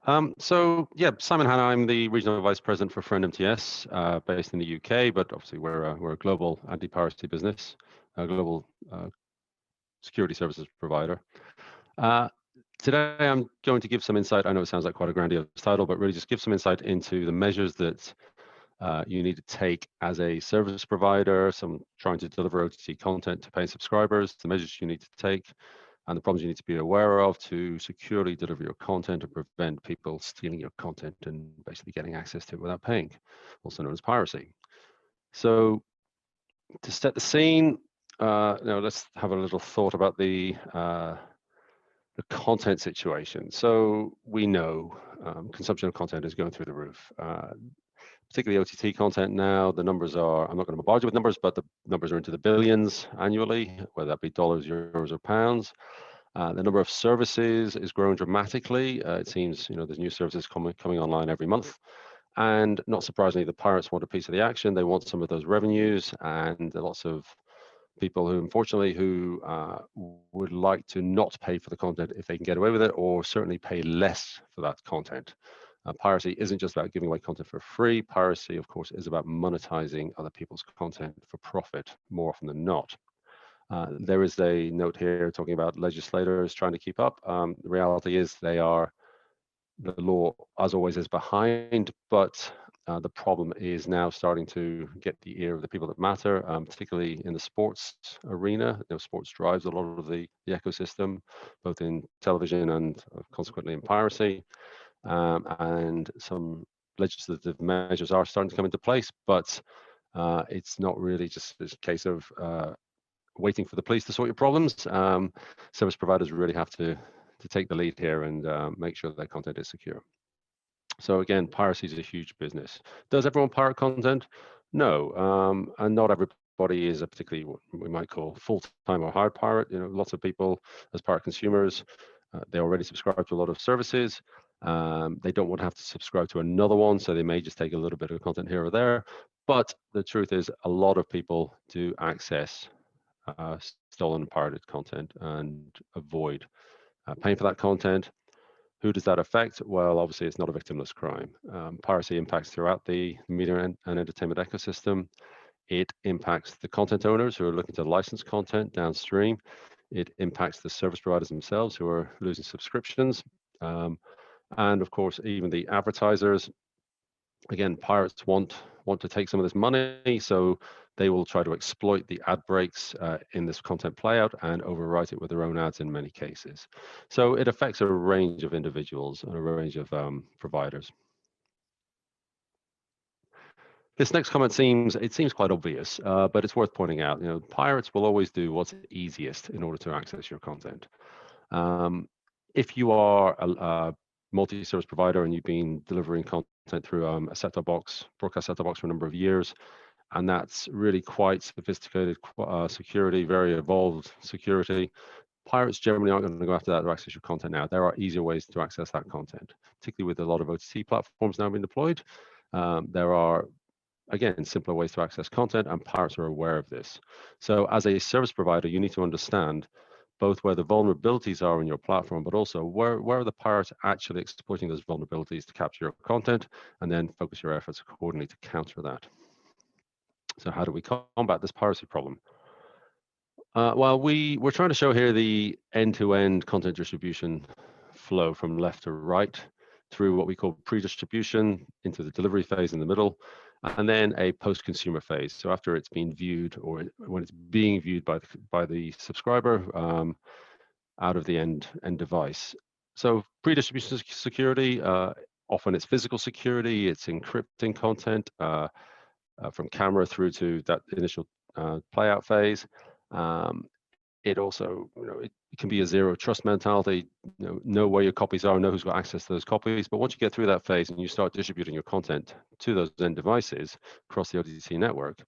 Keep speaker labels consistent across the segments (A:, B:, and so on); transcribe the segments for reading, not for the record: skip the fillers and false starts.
A: So yeah, Simon Hanna, I'm the Regional Vice President for Friend MTS, based in the UK, but obviously we're a global anti-piracy business, a global security services provider. Today I'm going to give some insight. I know it sounds like quite a grandiose title, but really just give some insight into the measures that you need to take as a service provider, some trying to deliver OTT content to paying subscribers, the measures you need to take, and the problems you need to be aware of to securely deliver your content and prevent people stealing your content and basically getting access to it without paying, also known as piracy. So to set the scene, let's have a little thought about the content situation. So we know consumption of content is going through the roof. Particularly OTT content now, the numbers are, I'm not going to bombard you with numbers, but the numbers are into the billions annually, whether that be dollars, euros, or pounds. The number of services is growing dramatically. It seems, there's new services coming online every month. And not surprisingly, the pirates want a piece of the action. They want some of those revenues, and there are lots of people who, unfortunately, would like to not pay for the content if they can get away with it, or certainly pay less for that content. Piracy isn't just about giving away content for free. Piracy, of course, is about monetizing other people's content for profit more often than not. There is a note here talking about legislators trying to keep up. The reality is the law, as always, is behind, but the problem is now starting to get the ear of the people that matter, particularly in the sports arena. Sports drives a lot of the ecosystem, both in television and consequently in piracy. And some legislative measures are starting to come into place, but it's not really just a case of waiting for the police to sort your problems. Service providers really have to take the lead here and make sure that their content is secure. So again, piracy is a huge business. Does everyone pirate content? No, and not everybody is a particularly what we might call full-time or hard pirate. Lots of people as pirate consumers, they already subscribe to a lot of services. They don't want to have to subscribe to another one, so they may just take a little bit of content here or there. But the truth is, a lot of people do access stolen and pirated content and avoid paying for that content. Who does that affect? Well, obviously, it's not a victimless crime. Piracy impacts throughout the media and entertainment ecosystem. It impacts the content owners who are looking to license content downstream. It impacts the service providers themselves who are losing subscriptions. And of course, even the advertisers. Again, pirates want to take some of this money, so they will try to exploit the ad breaks in this content playout and overwrite it with their own ads in many cases. So it affects a range of individuals and a range of providers. This next comment seems quite obvious, but it's worth pointing out. Pirates will always do what's easiest in order to access your content. If you are a multi-service provider and you've been delivering content through a set-top box, broadcast set-top box for a number of years, and that's really quite sophisticated security, very evolved security. Pirates generally aren't going to go after that to access your content now. There are easier ways to access that content, particularly with a lot of OTT platforms now being deployed. There are, again, simpler ways to access content, and pirates are aware of this. So as a service provider, you need to understand both where the vulnerabilities are in your platform, but also where are the pirates actually exploiting those vulnerabilities to capture your content, and then focus your efforts accordingly to counter that. So how do we combat this piracy problem? Well, we're trying to show here the end-to-end content distribution flow from left to right through what we call pre-distribution into the delivery phase in the middle, and then a post-consumer phase. So after it's been viewed, or when it's being viewed by the subscriber out of the end device. So pre-distribution security, often it's physical security, it's encrypting content from camera through to that initial playout phase. It also, it can be a zero trust mentality, know where your copies are, know who's got access to those copies. But once you get through that phase and you start distributing your content to those end devices across the OTT network,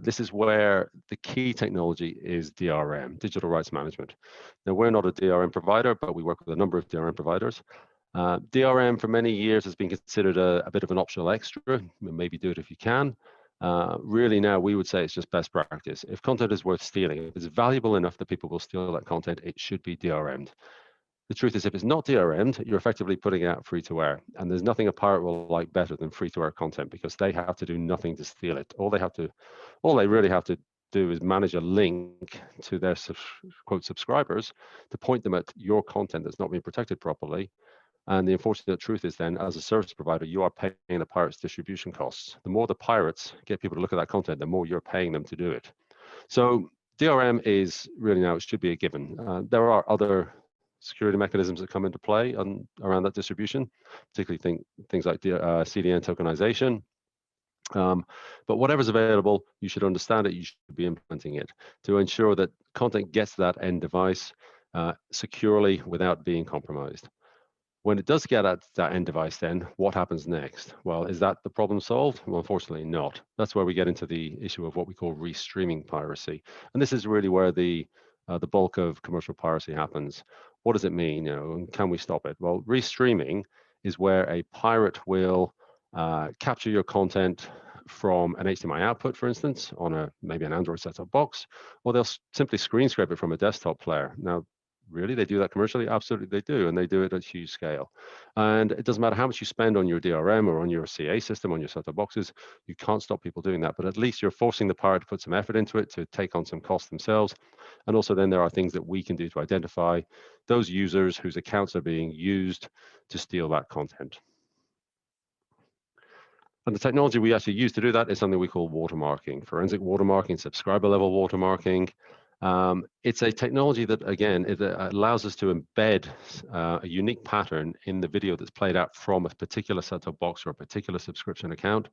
A: this is where the key technology is DRM, digital rights management. Now, we're not a DRM provider, but we work with a number of DRM providers. DRM for many years has been considered a bit of an optional extra. Maybe do it if you can. Really now we would say it's just best practice. If content is worth stealing, if it's valuable enough that people will steal that content, it should be DRM'd. The truth is, if it's not DRM'd, you're effectively putting it out free to air. And there's nothing a pirate will like better than free to air content, because they have to do nothing to steal it. All they really have to do is manage a link to their quote subscribers to point them at your content that's not being protected properly. And the unfortunate truth is then, as a service provider, you are paying the pirates distribution costs. The more the pirates get people to look at that content, the more you're paying them to do it. So DRM is really now, it should be a given. There are other security mechanisms that come into play around that distribution, particularly things like CDN tokenization. But whatever's available, you should understand it, you should be implementing it to ensure that content gets to that end device securely without being compromised. When it does get at that end device, then what happens next? Well, is that the problem solved? Well, unfortunately not. That's where we get into the issue of what we call restreaming piracy. And this is really where the bulk of commercial piracy happens. What does it mean? And can we stop it? Well, restreaming is where a pirate will capture your content from an HDMI output, for instance, on maybe an Android set-top box, or they'll simply screen scrape it from a desktop player. Now, really, they do that commercially? Absolutely, they do, and they do it at huge scale. And it doesn't matter how much you spend on your DRM or on your CA system, on your set-top boxes, you can't stop people doing that. But at least you're forcing the pirate to put some effort into it, to take on some cost themselves. And also then there are things that we can do to identify those users whose accounts are being used to steal that content. And the technology we actually use to do that is something we call watermarking, forensic watermarking, subscriber level watermarking. It's a technology that, again, it allows us to embed a unique pattern in the video that's played out from a particular set-top box or a particular subscription account.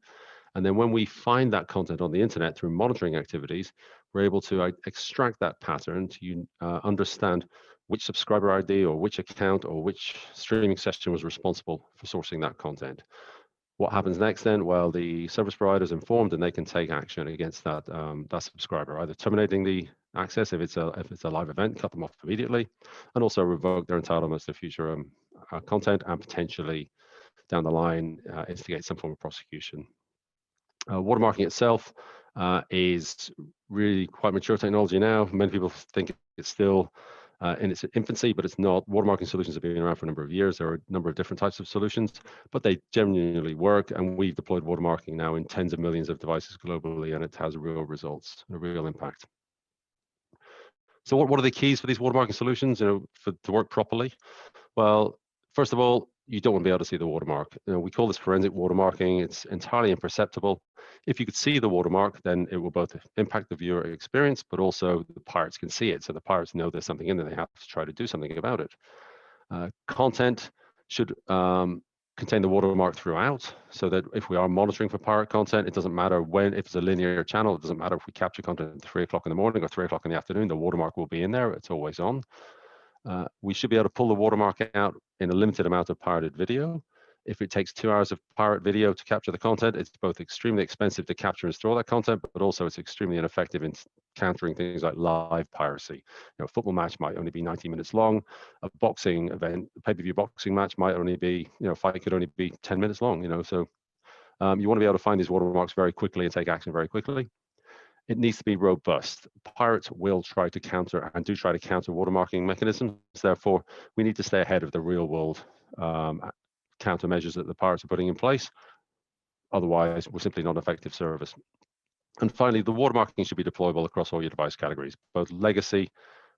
A: And then when we find that content on the internet through monitoring activities, we're able to extract that pattern to understand which subscriber ID or which account or which streaming session was responsible for sourcing that content. What happens next then? Well, the service provider is informed and they can take action against that subscriber, either terminating the access if it's a live event, cut them off immediately, and also revoke their entitlements to future content, and potentially down the line instigate some form of prosecution. Watermarking itself is really quite mature technology now. Many people think it's still in its infancy, but it's not. Watermarking solutions have been around for a number of years. There are a number of different types of solutions, but they genuinely work. And we've deployed watermarking now in tens of millions of devices globally, and it has real results, a real impact. So what are the keys for these watermarking solutions, to work properly? Well, first of all, you don't want to be able to see the watermark. We call this forensic watermarking. It's entirely imperceptible. If you could see the watermark, then it will both impact the viewer experience, but also the pirates can see it. So the pirates know there's something in there. They have to try to do something about it. Content should contain the watermark throughout, so that if we are monitoring for pirate content, it doesn't matter when, if it's a linear channel, it doesn't matter if we capture content at 3 o'clock in the morning or 3 o'clock in the afternoon, the watermark will be in there. It's always on. We should be able to pull the watermark out in a limited amount of pirated video. If it takes 2 hours of pirate video to capture the content, it's both extremely expensive to capture and store that content, but also it's extremely ineffective in countering things like live piracy. A football match might only be 90 minutes long. A boxing event, a pay-per-view boxing match might only be, fight could only be 10 minutes long. So you want to be able to find these watermarks very quickly and take action very quickly. It needs to be robust. Pirates will try to counter and do try to counter watermarking mechanisms. Therefore, we need to stay ahead of the real world countermeasures that the pirates are putting in place. Otherwise, we're simply not an effective service. And finally, the watermarking should be deployable across all your device categories, both legacy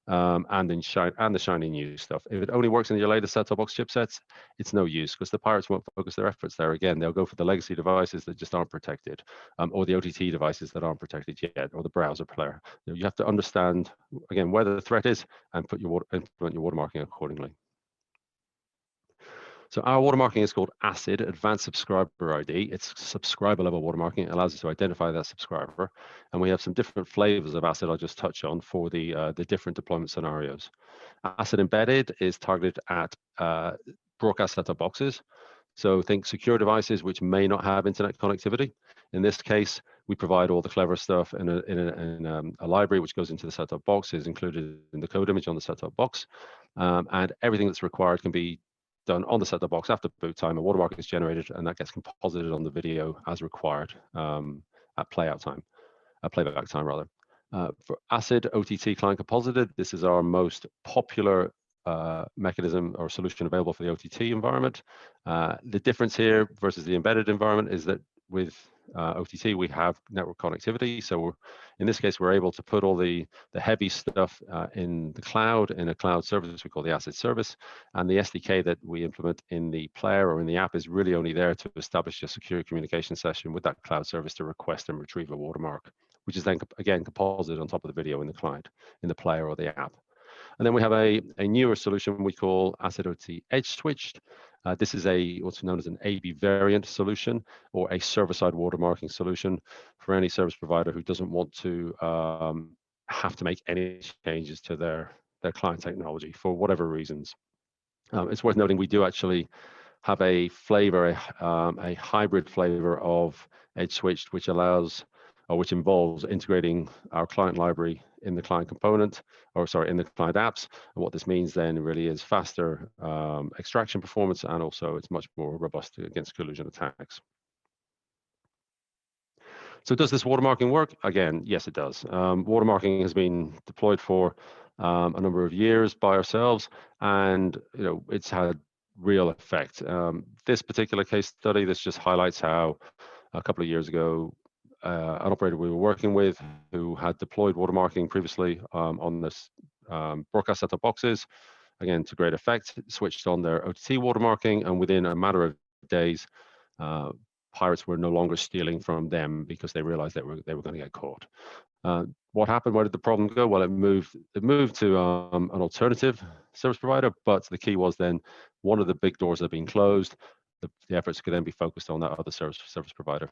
A: and the shiny new stuff. If it only works in your latest set-top box chipsets, it's no use, because the pirates won't focus their efforts there. Again, they'll go for the legacy devices that just aren't protected, or the OTT devices that aren't protected yet, or the browser player. You have to understand, again, where the threat is and implement your watermarking accordingly. So our watermarking is called ASID, Advanced Subscriber ID. It's subscriber level watermarking. It allows us to identify that subscriber. And we have some different flavors of ASID I'll just touch on for the different deployment scenarios. ASID Embedded is targeted at broadcast set-top boxes. So think secure devices which may not have internet connectivity. In this case, we provide all the clever stuff in a library which goes into the set-top box, is included in the code image on the set-top box. And everything that's required can be done on the set-top box after boot time. A watermark is generated, and that gets composited on the video as required at playback time rather. For ASID OTT client composited, this is our most popular mechanism or solution available for the OTT environment. The difference here versus the embedded environment is that with OTT, we have network connectivity. So in this case, we're able to put all the heavy stuff in the cloud, in a cloud service we call the ASID service. And the SDK that we implement in the player or in the app is really only there to establish a secure communication session with that cloud service to request and retrieve a watermark, which is then, again, composited on top of the video in the client, in the player or the app. And then we have a newer solution we call ASID OT Edge Switched. This is what's known as an AB variant solution or a server-side watermarking solution for any service provider who doesn't want to have to make any changes to their client technology for whatever reasons. It's worth noting we do actually have a flavor, a hybrid flavor of Edge Switched, which allows or which involves integrating our client library in the client component, or sorry, in the client apps. And what this means then really is faster extraction performance, and also it's much more robust against collusion attacks. So does this watermarking work? Again, yes, it does. Watermarking has been deployed for a number of years by ourselves, and it's had real effect. This particular case study, this just highlights how a couple of years ago, an operator we were working with who had deployed watermarking previously on this broadcast set-top boxes, again, to great effect, switched on their OTT watermarking, and within a matter of days, pirates were no longer stealing from them because they realized that they were going to get caught. What happened? Where did the problem go? Well, it moved to an alternative service provider, but the key was then one of the big doors had been closed. The efforts could then be focused on that other service provider.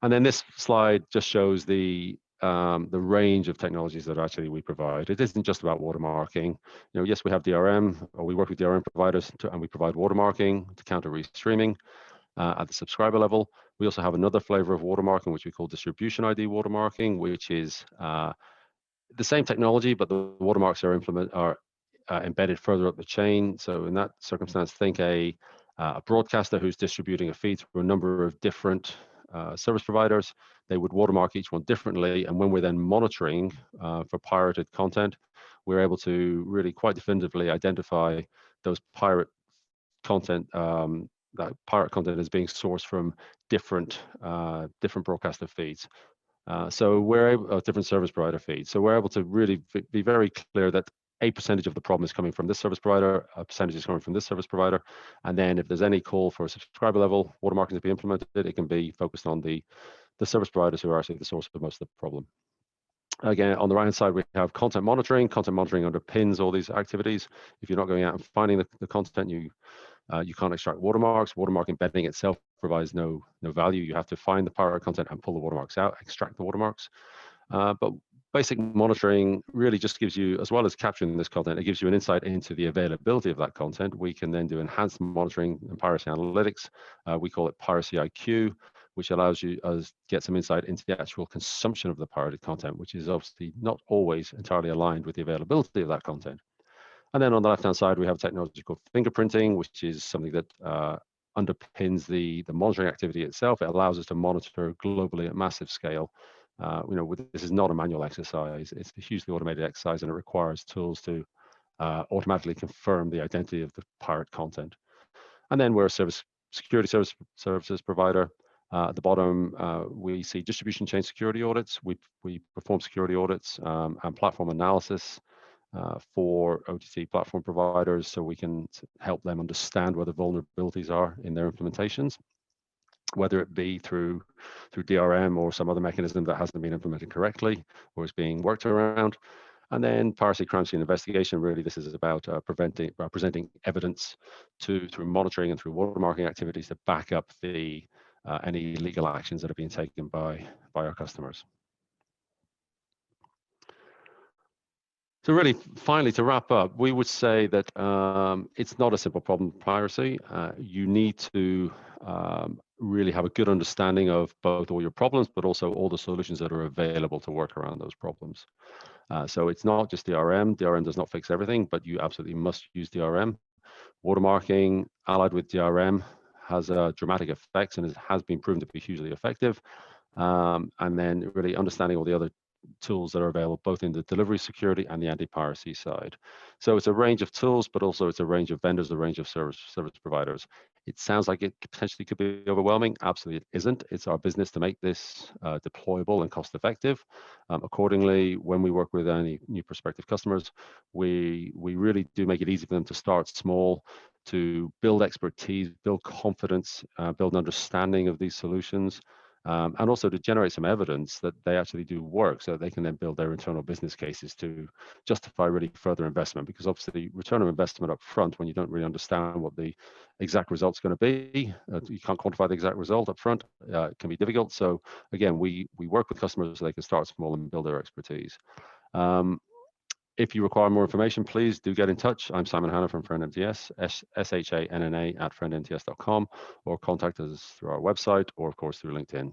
A: And then this slide just shows the range of technologies that actually we provide. It isn't just about watermarking. Yes, we have DRM, or we work with DRM providers, and we provide watermarking to counter restreaming at the subscriber level. We also have another flavor of watermarking, which we call distribution ID watermarking, which is the same technology, but the watermarks are embedded further up the chain. So in that circumstance, think a broadcaster who's distributing a feed through a number of different service providers. They would watermark each one differently, and when we're then monitoring for pirated content, we're able to really quite definitively identify those pirate content. That pirate content is being sourced from different broadcaster feeds. So we're able, different service provider feeds. So we're able to really be very clear that a percentage of the problem is coming from this service provider, a percentage is coming from this service provider, and then if there's any call for a subscriber level watermarking to be implemented, it can be focused on the service providers who are actually the source of most of the problem. Again, on the right-hand side, we have content monitoring. Content monitoring underpins all these activities. If you're not going out and finding the content, you can't extract watermarks. Watermark embedding itself provides no value. You have to find the pirate content and pull the watermarks out, extract the watermarks. But basic monitoring really just gives you, as well as capturing this content, it gives you an insight into the availability of that content. We can then do enhanced monitoring and piracy analytics. We call it Piracy IQ, which allows you to get some insight into the actual consumption of the pirated content, which is obviously not always entirely aligned with the availability of that content. And then on the left-hand side, we have technology called fingerprinting, which is something that underpins the monitoring activity itself. It allows us to monitor globally at massive scale. This is not a manual exercise. It's a hugely automated exercise, and it requires tools to automatically confirm the identity of the pirate content. And then we're a security services provider. At the bottom, we see distribution chain security audits. We perform security audits and platform analysis for OTT platform providers, so we can help them understand where the vulnerabilities are in their implementations, whether it be through DRM or some other mechanism that hasn't been implemented correctly or is being worked around. And then piracy, crime scene investigation. Really, this is about presenting evidence through monitoring and through watermarking activities to back up any legal actions that are being taken by our customers. So really, finally, to wrap up, we would say that it's not a simple problem, piracy. You need to really have a good understanding of both all your problems, but also all the solutions that are available to work around those problems. So it's not just DRM. DRM does not fix everything, but you absolutely must use DRM. Watermarking allied with DRM has dramatic effects and has been proven to be hugely effective. And then really understanding all the other tools that are available both in the delivery security and the anti-piracy side. So it's a range of tools, but also it's a range of vendors, a range of service providers. It sounds like it potentially could be overwhelming. Absolutely, it isn't. It's our business to make this deployable and cost effective. Accordingly, when we work with any new prospective customers, we really do make it easy for them to start small, to build expertise, build confidence, build an understanding of these solutions, and also to generate some evidence that they actually do work, so that they can then build their internal business cases to justify really further investment. Because obviously, return on investment up front, when you don't really understand what the exact result's going to be, you can't quantify the exact result up front. It can be difficult. So again, we work with customers so they can start small and build their expertise. If you require more information, please do get in touch. I'm Simon Hanna from FriendMTS, SHANNA at friendmts.com, or contact us through our website, or of course through LinkedIn.